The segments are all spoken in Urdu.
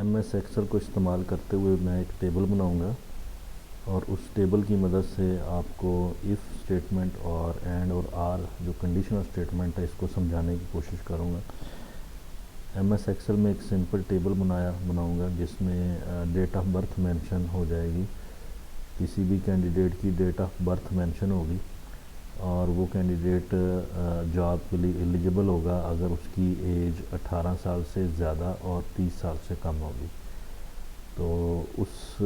ایم ایس ایکسل کو استعمال کرتے ہوئے میں ایک ٹیبل بناؤں گا اور اس ٹیبل کی مدد سے آپ کو ایف اسٹیٹمنٹ اور اینڈ اور آر جو کنڈیشنل اسٹیٹمنٹ ہے اس کو سمجھانے کی کوشش کروں گا۔ ایم ایس ایکسل میں ایک سمپل ٹیبل بناؤں گا جس میں ڈیٹ آف برتھ مینشن ہو جائے گی، کسی بھی candidate key date of birth mention ہوگی اور وہ کینڈیڈیٹ جاب کے لیے ایلیجبل ہوگا اگر اس کی ایج 18 سال سے زیادہ اور 30 سال سے کم ہوگی۔ تو اس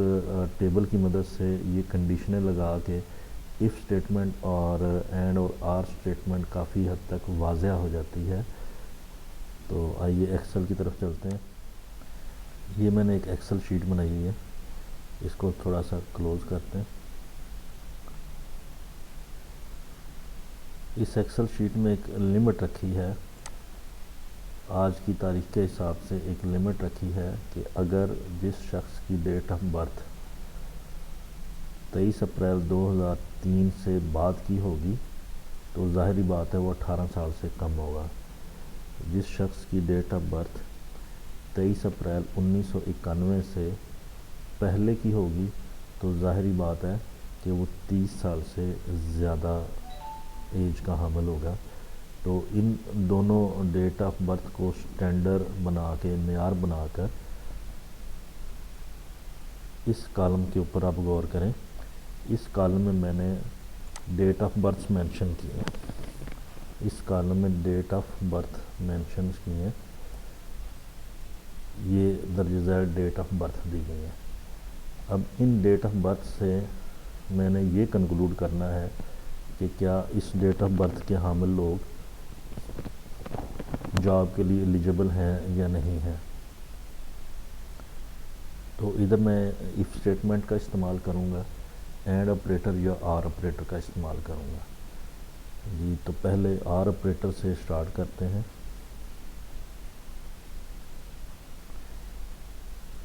ٹیبل کی مدد سے یہ کنڈیشنیں لگا کے ایف اسٹیٹمنٹ اور اینڈ اور آر اسٹیٹمنٹ کافی حد تک واضح ہو جاتی ہے۔ تو آئیے ایکسل کی طرف چلتے ہیں۔ یہ میں نے ایک ایکسل شیٹ بنائی ہوئی ہے، اس کو تھوڑا سا کلوز کرتے ہیں۔ اس ایکسل شیٹ میں ایک لمٹ رکھی ہے، آج کی تاریخ کے حساب سے ایک لمٹ رکھی ہے کہ اگر جس شخص کی ڈیٹ آف برتھ 23 اپریل 2003 سے بعد کی ہوگی تو ظاہری بات ہے وہ 18 سال سے کم ہوگا۔ جس شخص کی ڈیٹ آف برتھ 23 اپریل 1991 سے پہلے کی ہوگی تو ظاہری بات ہے کہ وہ 30 سال سے زیادہ ایج کا حامل ہوگا۔ تو ان دونوں ڈیٹ آف برتھ کو سٹینڈرڈ بنا کے معیار بنا کر اس کالم کے اوپر آپ غور کریں۔ اس کالم میں نے ڈیٹ آف برتھ مینشن کی ہے، اس کالم میں ڈیٹ آف برتھ مینشنز کی ہیں، یہ درج ذیل ڈیٹ آف برتھ دی گئی ہے۔ اب ان ڈیٹ آف برتھ سے میں نے یہ کنکلوڈ کرنا ہے کہ کیا اس ڈیٹ آف برتھ کے حامل لوگ جاب کے لیے ایلیجبل ہیں یا نہیں ہیں۔ تو ادھر میں ایف اسٹیٹمنٹ کا استعمال کروں گا، اینڈ آپریٹر یا آر آپریٹر کا استعمال کروں گا۔ جی تو پہلے آر آپریٹر سے سٹارٹ کرتے ہیں۔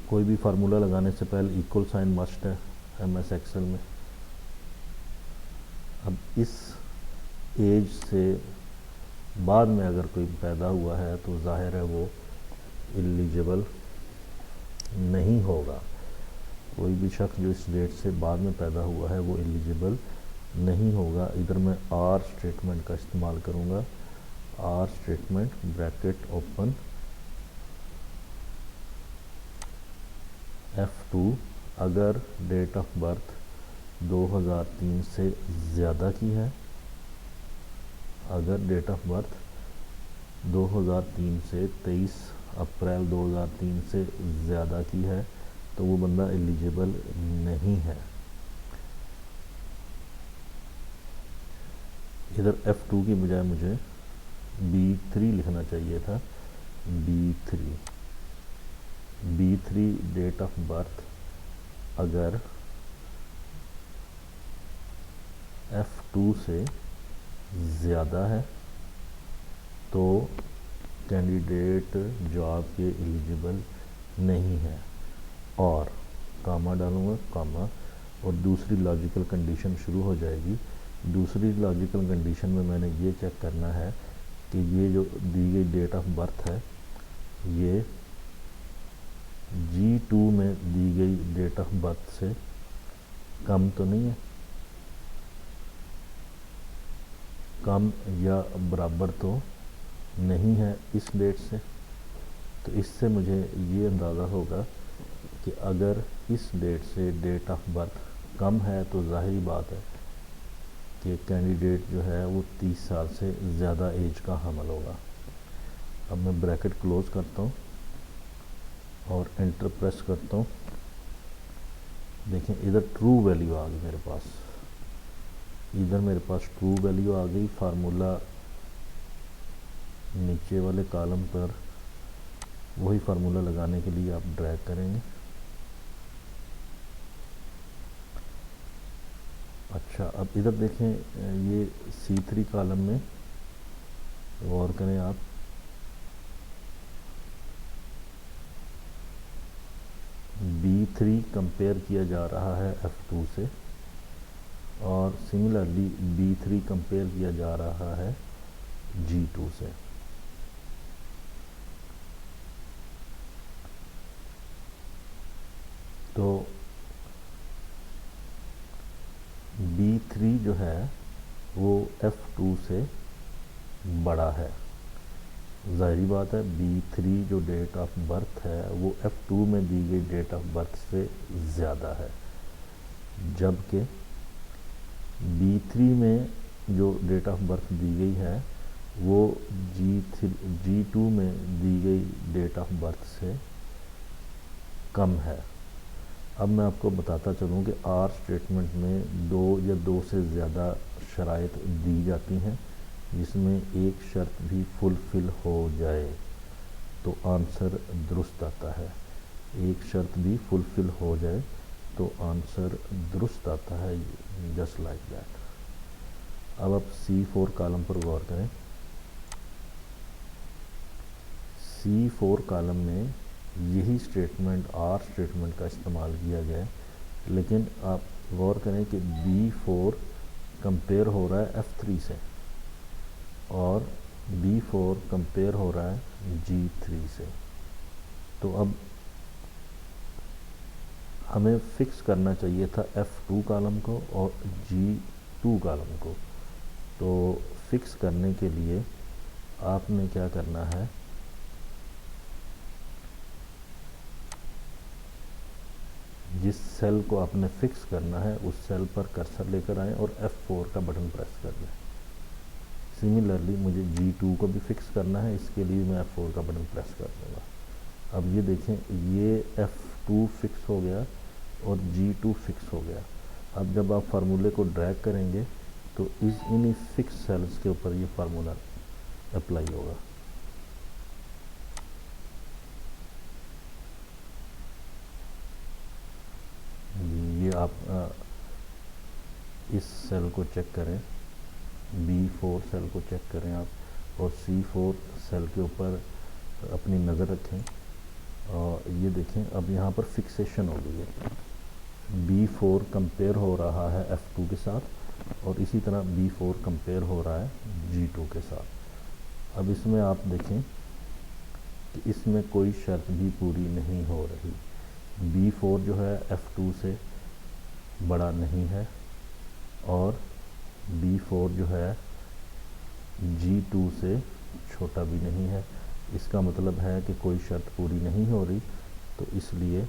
کوئی بھی فارمولہ لگانے سے پہلے ایکول سائن مسٹ ہے ایم ایس ایکسل میں۔ اب اس ایج سے بعد میں اگر کوئی پیدا ہوا ہے تو ظاہر ہے وہ ایلیجبل نہیں ہوگا۔ کوئی بھی شخص جو اس ڈیٹ سے بعد میں پیدا ہوا ہے وہ ایلیجبل نہیں ہوگا۔ ادھر میں آر اسٹیٹمنٹ کا استعمال کروں گا۔ Or statement bracket open F2 اگر ڈیٹ آف برتھ 2003 سے زیادہ کی ہے، اگر ڈیٹ آف برتھ 2003 سے 23 اپریل 2003 سے زیادہ کی ہے تو وہ بندہ ایلیجبل نہیں ہے۔ ادھر F2 کی بجائے مجھے B3 لکھنا چاہیے تھا۔ B3 ڈیٹ آف برتھ اگر F2 سے زیادہ ہے تو کینڈیڈیٹ جاب کے ایلیجبل نہیں ہے، اور کاما ڈالوں گا، کاما، اور دوسری لاجیکل کنڈیشن شروع ہو جائے گی۔ دوسری لاجیکل کنڈیشن میں نے یہ چیک کرنا ہے کہ یہ جو دی گئی ڈیٹ آف برتھ ہے یہ G2 میں دی گئی ڈیٹ آف برتھ سے کم تو نہیں ہے، کم یا برابر تو نہیں ہے اس ڈیٹ سے۔ تو اس سے مجھے یہ اندازہ ہوگا کہ اگر اس ڈیٹ سے ڈیٹ آف برتھ کم ہے تو ظاہری بات ہے کہ کینڈیڈیٹ جو ہے وہ 30 سال سے زیادہ ایج کا حامل ہوگا۔ اب میں بریکٹ کلوز کرتا ہوں اور انٹر پریس کرتا ہوں۔ دیکھیں ادھر ٹرو ویلیو آ گئی میرے پاس، ادھر میرے پاس ٹرو ویلیو آ گئی۔ فارمولا نیچے والے کالم پر وہی فارمولا لگانے کے لیے آپ ڈریگ کریں گے۔ اچھا اب ادھر دیکھیں یہ C3 کالم میں غور کریں آپ، B3 کمپیئر کیا جا رہا ہے F2 سے، اور سملرلی B3 کمپیئر کیا جا رہا ہے G2 سے۔ تو B3 جو ہے وہ F2 سے بڑا ہے. ظاہری بات ہے B3 جو ڈیٹ آف برتھ ہے وہ F2 میں دی گئی ڈیٹ آف برتھ سے زیادہ ہے، جبکہ B3 میں جو ڈیٹ آف برتھ دی گئی ہے وہ G2 میں دی گئی ڈیٹ آف برتھ سے کم ہے. اب میں آپ کو بتاتا چلوں کہ آر اسٹیٹمنٹ میں دو یا دو سے زیادہ شرائط دی جاتی ہیں جس میں ایک شرط بھی فلفل ہو جائے تو آنسر درست آتا ہے. ایک شرط بھی فلفل ہو جائے تو آنسر درست آتا ہے، جسٹ لائک دیٹ. اب آپ C4 کالم پر غور کریں. C4 کالم میں یہی اسٹیٹمنٹ آر اسٹیٹمنٹ کا استعمال کیا گیا ہے، لیکن آپ غور کریں کہ B4 کمپیئر ہو رہا ہے F3 سے اور B4 کمپیئر ہو رہا ہے G3 سے. تو اب ہمیں فکس کرنا چاہیے تھا F2 کالم کو اور G2 کالم کو. تو فکس کرنے کے لیے آپ نے کیا کرنا ہے، جس سیل کو آپ نے فکس کرنا ہے اس سیل پر کرسر لے کر آئیں اور F4 کا بٹن پریس کر دیں. سملرلی مجھے G2 کو بھی فکس کرنا ہے، اس کے لیے میں F4 کا بٹن پریس کر دوں گا. اب یہ دیکھیں یہ F2 فکس ہو گیا اور G2 فکس ہو گیا. اب جب آپ فارمولے کو ڈریگ کریں گے تو انہی فکس سیلز کے اوپر یہ فارمولا اپلائی ہوگا. یہ آپ اس سیل کو چیک کریں، B4 سیل کو چیک کریں آپ، اور C4 سیل کے اوپر اپنی نظر رکھیں اور یہ دیکھیں اب یہاں پر فکسیشن ہو گئی ہے. B4 کمپیئر ہو رہا ہے F2 کے ساتھ اور اسی طرح B4 کمپیئر ہو رہا ہے G2 کے ساتھ. اب اس میں آپ دیکھیں کہ اس میں کوئی شرط بھی پوری نہیں ہو رہی. B4 جو ہے F2 سے بڑا نہیں ہے اور B4 جو ہے G2 سے چھوٹا بھی نہیں ہے. اس کا مطلب ہے کہ کوئی شرط پوری نہیں ہو رہی، تو اس لیے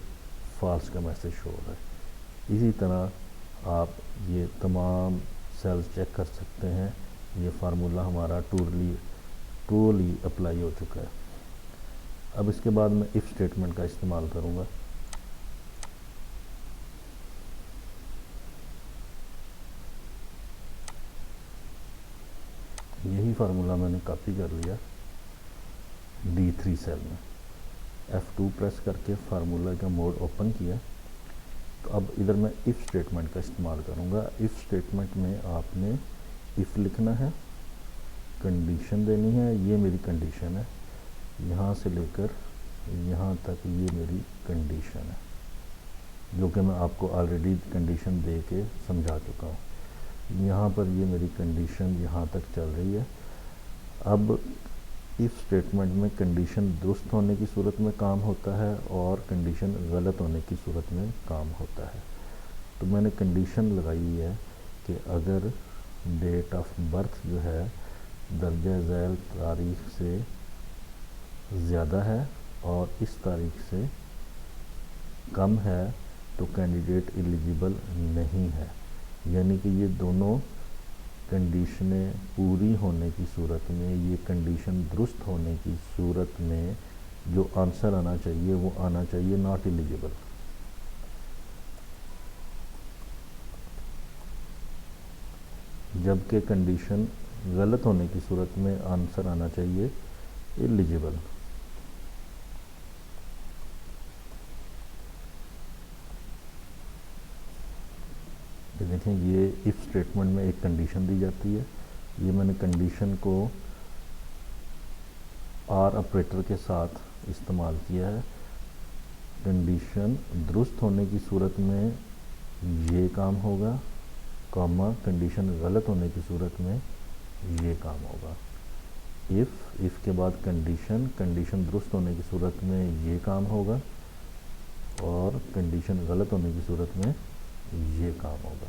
فالس کا میسج شو ہو رہا ہے. اسی طرح آپ یہ تمام سیلز چیک کر سکتے ہیں. یہ فارمولا ہمارا ٹرولی اپلائی ہو چکا ہے. اب اس کے بعد میں اف اسٹیٹمنٹ کا استعمال کروں گا. یہی فارمولا میں نے کاپی کر لیا D3 سیل میں. F2 پریس کر کے فارمولا کا موڈ اوپن کیا. تو اب ادھر میں اف اسٹیٹمنٹ کا استعمال کروں گا. اف اسٹیٹمنٹ میں آپ نے اف لکھنا ہے، کنڈیشن دینی ہے. یہ میری کنڈیشن ہے، یہاں سے لے کر یہاں تک یہ میری کنڈیشن ہے، جو کہ میں آپ کو آلریڈی کنڈیشن دے کے سمجھا چکا ہوں. یہاں پر یہ میری کنڈیشن یہاں تک چل رہی ہے. اب اف اسٹیٹمنٹ میں کنڈیشن درست ہونے کی صورت میں کام ہوتا ہے اور کنڈیشن غلط ہونے کی صورت میں کام ہوتا ہے. تو میں نے کنڈیشن لگائی ہے کہ اگر ڈیٹ آف برتھ جو ہے درجہ ذیل تاریخ سے زیادہ ہے اور اس تاریخ سے کم ہے تو کینڈیڈیٹ ایلیجیبل نہیں ہے. یعنی کہ یہ دونوں کنڈیشنیں پوری ہونے کی صورت میں، یہ کنڈیشن درست ہونے کی صورت میں جو آنسر آنا چاہیے وہ آنا چاہیے ناٹ ایلیجیبل. جبکہ کنڈیشن غلط ہونے کی صورت میں آنسر آنا چاہیے ایلیجیبل. دیکھیں یہ اف اسٹیٹمنٹ میں ایک کنڈیشن دی جاتی ہے. یہ میں نے کنڈیشن کو آر آپریٹر کے ساتھ استعمال کیا ہے. کنڈیشن درست ہونے کی صورت میں یہ کام ہوگا، کاما کنڈیشن غلط ہونے کی صورت میں یہ کام ہوگا. اف کے بعد کنڈیشن درست ہونے کی صورت میں یہ کام ہوگا اور کنڈیشن غلط ہونے کی صورت میں یہ کام ہوگا۔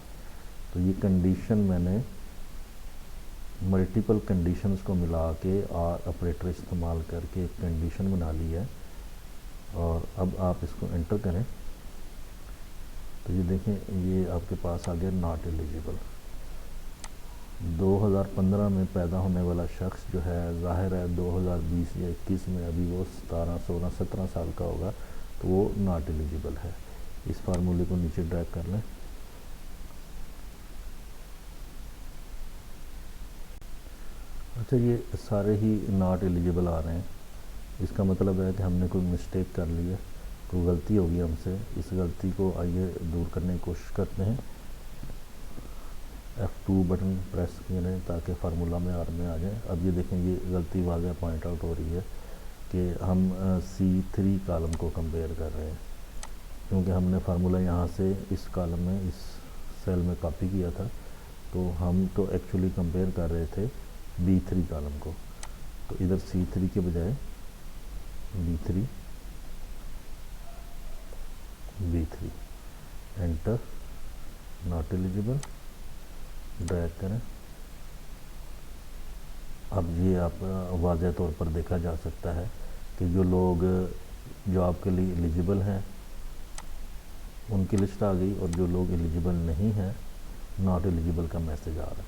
تو یہ کنڈیشن میں نے ملٹیپل کنڈیشنز کو ملا کے آر آپریٹر استعمال کر کے ایک کنڈیشن بنا لی ہے، اور اب آپ اس کو انٹر کریں تو یہ دیکھیں یہ آپ کے پاس آ گیا ناٹ ایلیجیبل۔ 2015 میں پیدا ہونے والا شخص جو ہے ظاہر ہے 2020 یا 21 میں ابھی وہ 17 16 17 سال کا ہوگا، تو وہ ناٹ ایلیجیبل ہے۔ اس فارمولے کو نیچے ڈریگ کر لیں۔ اچھا یہ سارے ہی ناٹ ایلیجیبل آ رہے ہیں، اس کا مطلب ہے کہ ہم نے کوئی مسٹیک کر لی ہے، کوئی غلطی ہوگی ہم سے۔ اس غلطی کو آئیے دور کرنے کی کوشش کرتے ہیں۔ F2 بٹن پریس کریں تاکہ فارمولہ میں آر میں آ جائیں۔ اب یہ دیکھیں یہ غلطی واضح پوائنٹ آؤٹ ہو رہی ہے کہ ہم C3 کالم کو کمپیئر کر رہے ہیں، کیونکہ ہم نے فارمولہ یہاں سے اس کالم میں اس سیل میں کاپی کیا تھا، تو ہم تو ایکچولی کمپیئر کر رہے تھے B3 کالم کو، تو ادھر C3 کے بجائے B3 inter not eligible drag کریں۔ اب یہ آپ واضح طور پر دیکھا جا سکتا ہے کہ جو لوگ جو آپ کے لیے ایلیجیبل ہیں ان کی لسٹ آ گئی، اور جو لوگ ایلیجیبل نہیں ہیں ناٹ ایلیجیبل کا میسج آ رہا ہے۔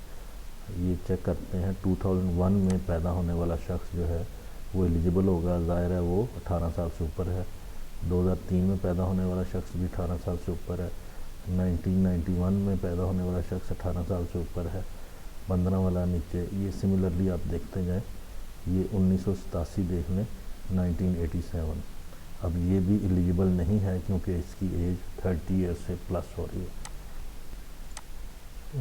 یہ چیک کرتے ہیں 2001 میں پیدا ہونے والا شخص جو ہے وہ ایلیجیبل ہوگا، ظاہر ہے وہ 18 سال سے اوپر ہے۔ 2003 میں پیدا ہونے والا شخص بھی 18 سال سے اوپر ہے۔ 1991 میں پیدا ہونے والا شخص 18 سال سے اوپر ہے۔ 15 والا نیچے، یہ سملرلی آپ دیکھتے جائیں۔ یہ 1987 دیکھ لیں، 1987، اب یہ بھی ایلیجیبل نہیں ہے کیونکہ اس کی ایج 30 ایئر سے پلس ہو رہی ہے۔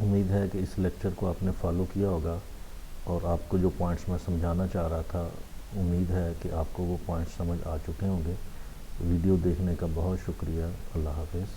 امید ہے کہ اس لیکچر کو آپ نے فالو کیا ہوگا، اور آپ کو جو پوائنٹس میں سمجھانا چاہ رہا تھا امید ہے کہ آپ کو وہ پوائنٹس سمجھ آ چکے ہوں گے۔ ویڈیو دیکھنے کا بہت شکریہ۔ اللہ حافظ۔